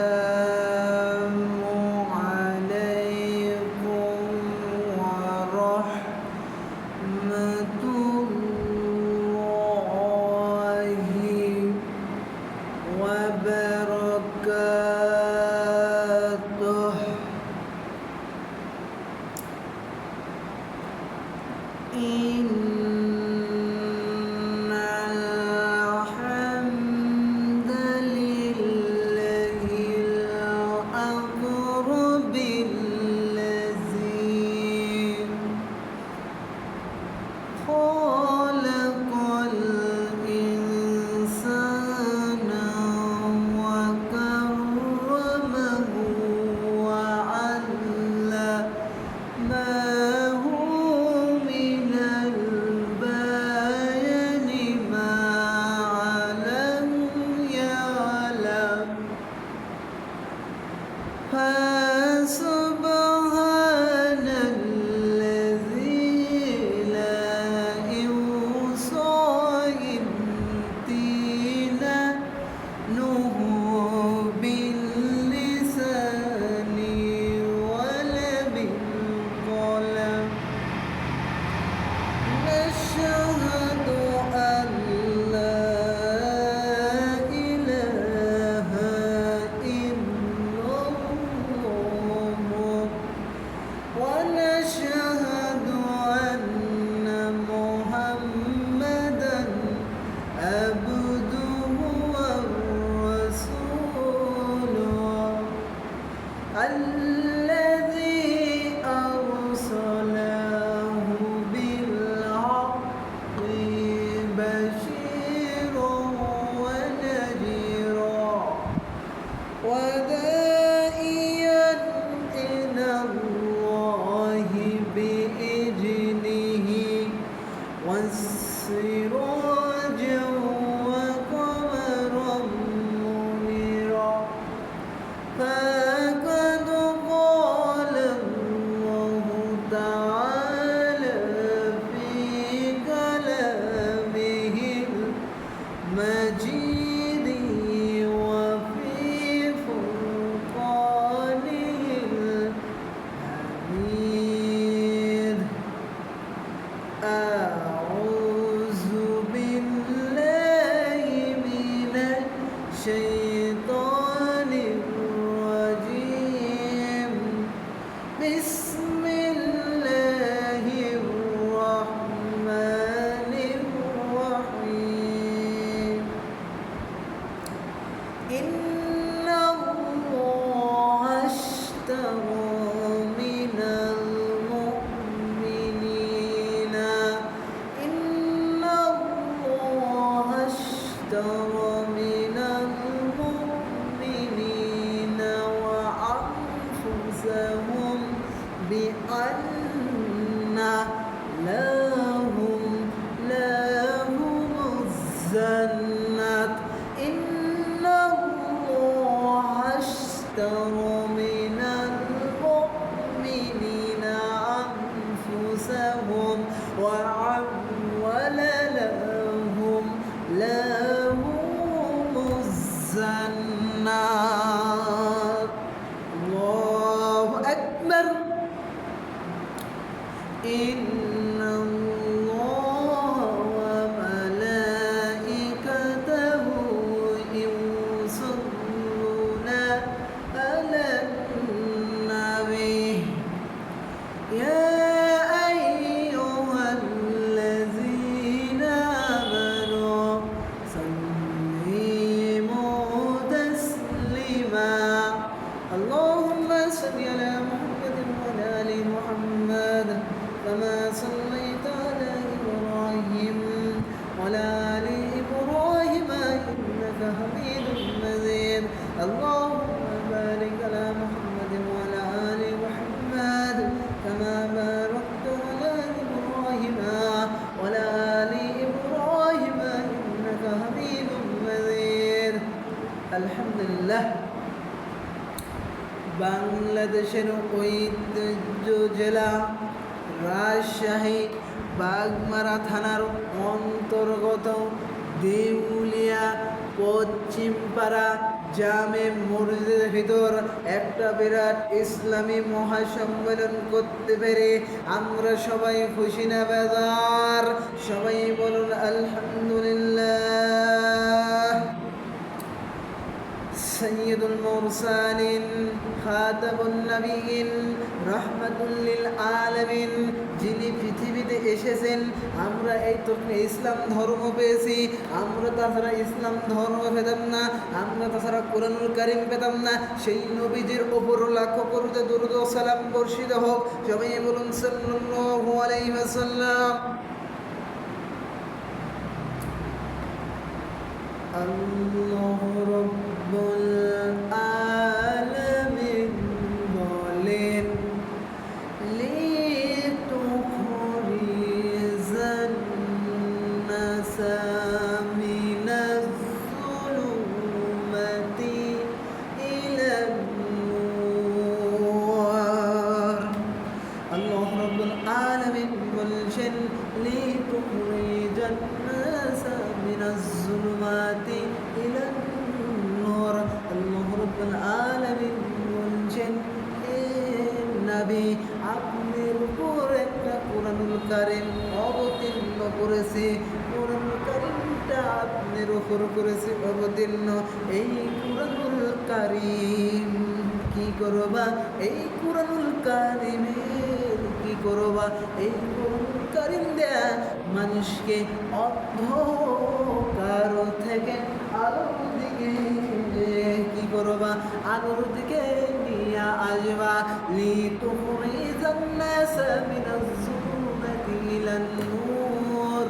السلام عليكم ورحمة الله وبركاته. إن الحمد لله الأقرب الذي خلق الإنسان وكرمه وعلمه من البيان ما لم يعلم، فسبحان الذي لا يحصى امتنانه باللسان ولا بالقلم. نشهد أن لا إله إلا الله ونشهد أن محمدا عبده ورسوله الذي أرسله بالحق بشيرا ونذيرا وداعيا إلى الله بإذنه وسراجا وقمرا منيرا. فقد قال الله تعالى في كلامه المجيد وفي فرقانه الحميد: أعوذ بالله من الشيطان الرجيم. بسم الله الرحمن الرحيم. إن الله اشترى من المؤمنين إن الله اشترى من المؤمنين وأنفسهم بأن لهم الجنة. إن الله اشترى من المؤمنين أنفسهم وعمل لهم الجنة. الله أكبر. إن الله وملائكته يصلون على النبي يا أيها الذين آمنوا سلموا تسليما. اللهم صل على محمد وعلى آل محمد كما صليت على إبراهيم وعلى آل إبراهيم إنك حميد مجيد. اللهم بارك على محمد وعلى آل محمد كما باركت على إبراهيم وعلى آل إبراهيم إنك حميد مجيد. الحمد لله। বাংলাদেশের ঐতিহ্য জেলা রাজশাহী বাগমারা থানার অন্তর্গত মতো দেউলিয়া পশ্চিম পাড়া জামে মসজিদের ভিতর একটা বিরাট ইসলামী মহাসম্মেলন করতে পেরে আমরা সবাই খুশি না বেজার? সবাই বলুন আলহামদুলিল্লাহ। সৈয়দুল মুরসালিন, খাতামুন নবীন, রাহমাতুল লিল আলামিন, যিনি পৃথিবীতে এসেছেন, আমরা এই তো ইসলাম ধর্ম পেয়েছি। আমরা তাছাড়া ইসলাম ধর্ম পেতাম না, আমরা তাছাড়া কোরআনুল কারীম পেতাম না। সেই নবীজির ওপর লাখো কোটি দরুদ ও সালাম বর্ষিত হোক। সবাই বলুন সাল্লাল্লাহু আলাইহি ওয়াসাল্লাম। আল্লাহু রাব্বুল আলামিন বলেন, লিতুখরিজান নাসা মিনাজ যুলুমাতি ইলান নূর। আল্লাহু রাব্বুল আলামিন বলছেন, লিতুখরিজান নাসা মিনাজ যুলুমাতি ইলান নূর। আল্লাহু রাব্বুল আলামিন বলছেন, হে নবী, আপনার উপর একটা কোরআনুল কারীম অবতীর্ণ করেছে। কোরআনুল কারীমটা আপনার উপর করেছে অবতীর্ণ। এই কোরআনুল কারীম কি করবা? এই কোরআনুল কারীমের কি করবা? এই কোরআনুল কারীম দেয়া মানুষকে অন্ধকার থেকে আলোর দিকে কি করবা? আলোর দিকে নিয়ে আসবা। লিতুখরিজান নাসা মিনাজ যুলুমাতি ইলান নূর।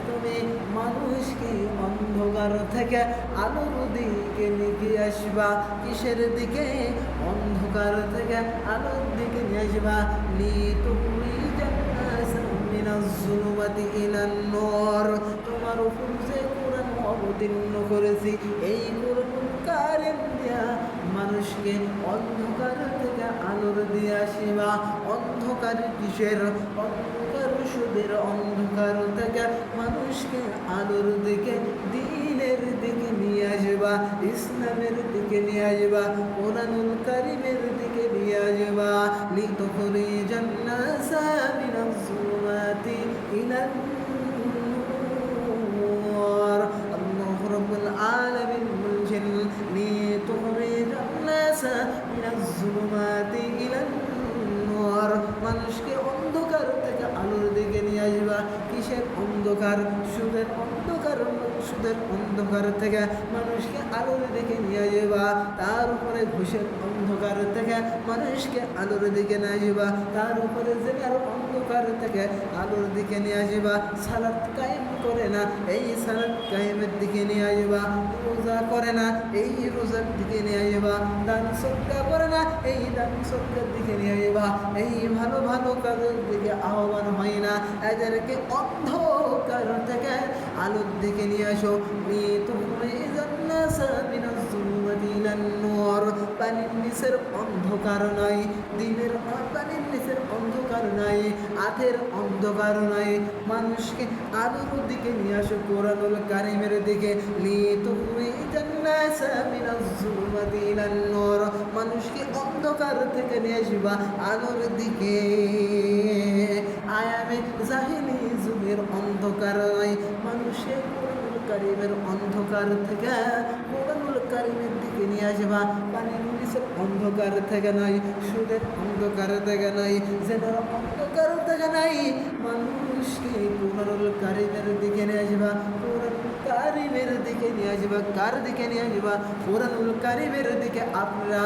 তুমি মানুষকে অন্ধকার থেকে আলোর দিকে নিয়ে আসবা। কিসের দিকে? অন্ধকার থেকে আলোর দিকে নিয়ে আসবা। লিতুখরিজান নাসা মিনাজ যুলুমাতি ইলান নূর। তোমার উপর যে কোরআন অবতীর্ণ করেছি, এই কোরআনুল কারীম দিয়া মানুষকে অন্ধকার থেকে আলোর দিয়ে আসিবা। অন্ধকার কিসের? অন্ধকার সুদের অন্ধকার থেকে মানুষকে আলোর দিকে, দ্বীনের দিকে নিয়ে আসবা, ইসলামের দিকে নিয়ে আসবা, কোরআনুল কারীমের দিকে নিয়ে আসবা। লিতুখরিজান নাসা মিনাজ যুলুমাতি ইলান নূর। আল্লাহু রাব্বুল আলামিন বলছেন, লিতুখরিজান নাসা মিনাজ যুলুমাতি ইলান নূর। মানুষকে অন্ধকার থেকে আলোর দিকে নিয়ে আসবা। কিসের অন্ধকার? সুদের অন্ধকার। সুদের অন্ধকার থেকে মানুষকে আলোর দিকে নিয়ে আসবা। তার উপরে ঘুষের অন্ধকার থেকে মানুষকে আলোর দিকে নিয়ে আসবা। তার উপরে জেনার অন্ধকার থেকে আলোর দিকে নিয়ে আসবা। সালাত কায়েম করে না, এই সালাত কায়েমের দিকে নিয়ে আসবা। রোজা করে না, এই রোজার দিকে নিয়ে আসবা। দান সদকা করে না, এই দান সদকার দিকে নিয়ে আসবা। এই ভালো ভালো কাজের দিকে আহ্বান হয় না, এদেরকে অন্ধকার থেকে আলোর দিকে নিয়ে আসো। লিতুখরিজান নাসা মিনাজ যুলুমাতি ইলান নূর। পানির নিচের অন্ধকার নয়, দিনের পানির নিচের অন্ধকার নাই, আধের অন্ধকার নাই। মানুষকে আলোর দিকে নিয়ে আসো, কোরআনুল কারীমের দিকে। লিতুখরিজান নাসা মিনাজ যুলুমাতি ইলান নূর। মানুষকে অন্ধকার থেকে নিয়ে আসবা আলোর দিকে। আয়ামে জাহিলি যুগের অন্ধকার নয়, মানুষের কোরআনুল কারীমের অন্ধকার থেকে কোরআনুল কারীমের দিকে নিয়ে আসবা। পানির নিচের অন্ধকার থেকে নয়, সুদের অন্ধকার থেকে নয়, জেনার অন্ধকার থেকে নাই। মানুষকে কোরআনুল কারীমের দিকে নিয়ে আসবা। কোরআনুল কারীমের দিকে নিয়ে আসবা। কার দিকে নিয়ে আসবা? কোরআনুল কারীমের দিকে আপনারা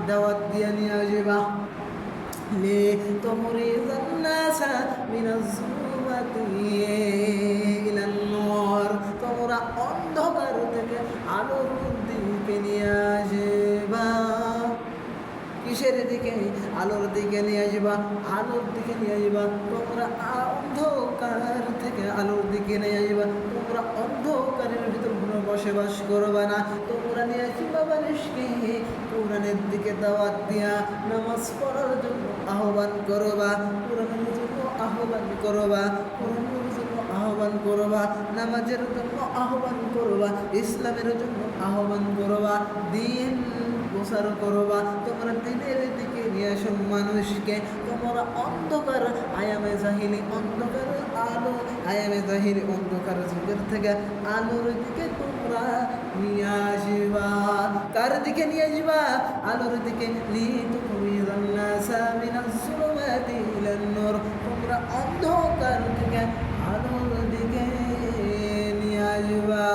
দাওয়াত দিয়ে নিয়ে আসবা। লিতুখরিজান নাসা মিনাজ যুলুমাতি ইলান নূর। তোমরা অন্ধকার থেকে আলোর দিকে নিয়ে আসবা। কিসের দিকে? আলোর দিকে নিয়ে আসবা। আলোর দিকে নিয়ে আসবা। তোমরা অন্ধকার থেকে আলোর দিকে নিয়ে আসবা। তোমরা অন্ধকারের ভিতর কোনো বসবাস করবা না। তোমরা নিয়ে আসবা মানুষকে কোরআনের দিকে দাওয়াত দিয়া নামাজ পড়ার জন্য আহ্বান করবা। কোরআনের জন্য আহ্বান করবা। কোরআনের জন্য আহ্বান আহ্বান করবা, নামাজের জন্য আহ্বান করবা, ইসলামের জন্য আহ্বান করবা, দিন প্রচার করবা। তোমরা দিনের দিকে নিয়ে আসো মানুষকে। তোমরা অন্ধকার আয়ামে জাহিলি, অন্ধকার আলো আয়ামে জাহিলি, অন্ধকার যুগের থেকে আলোর দিকে তোমরা নিয়ে আসবা। কার দিকে নিয়ে আসবা? আলোর দিকে। তোমরা অন্ধকার থেকে আলোর দিকে নিয়ে আসবা,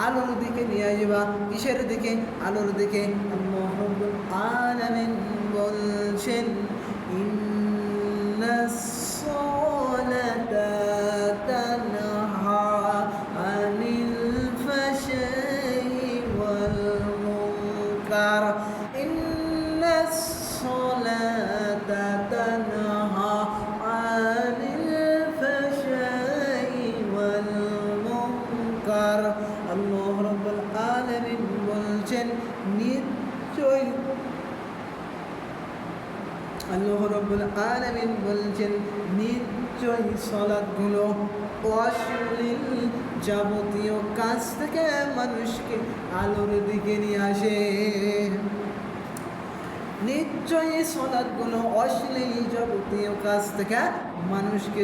আলোর দিকে নিয়ে আসবা। কিসের দিকে? আলোর দিকে। আল্লাহ রাব্বুল আলামিন বলছেন, ইন্নাস সালাতা তানহা আনিল ফাহশাই ওয়াল মুনকার। ইন্নাস সালাতা তানহা আনিল ফাহশাই ওয়াল মুনকার। আল্লাহ রাব্বুল আলামিন বলছেন, নিশ্চয় আল্লাহ রাব্বুল আলামিন বলছেন, নিশ্চয় সালাতগুলো অশ্লীল যাবতীয় কাজ থেকে মানুষকে আলোর দিকে নিয়ে আসে। নিশ্চয়ই সালাতগুলো অশ্লীল যাবতীয় কাজ থেকে মানুষকে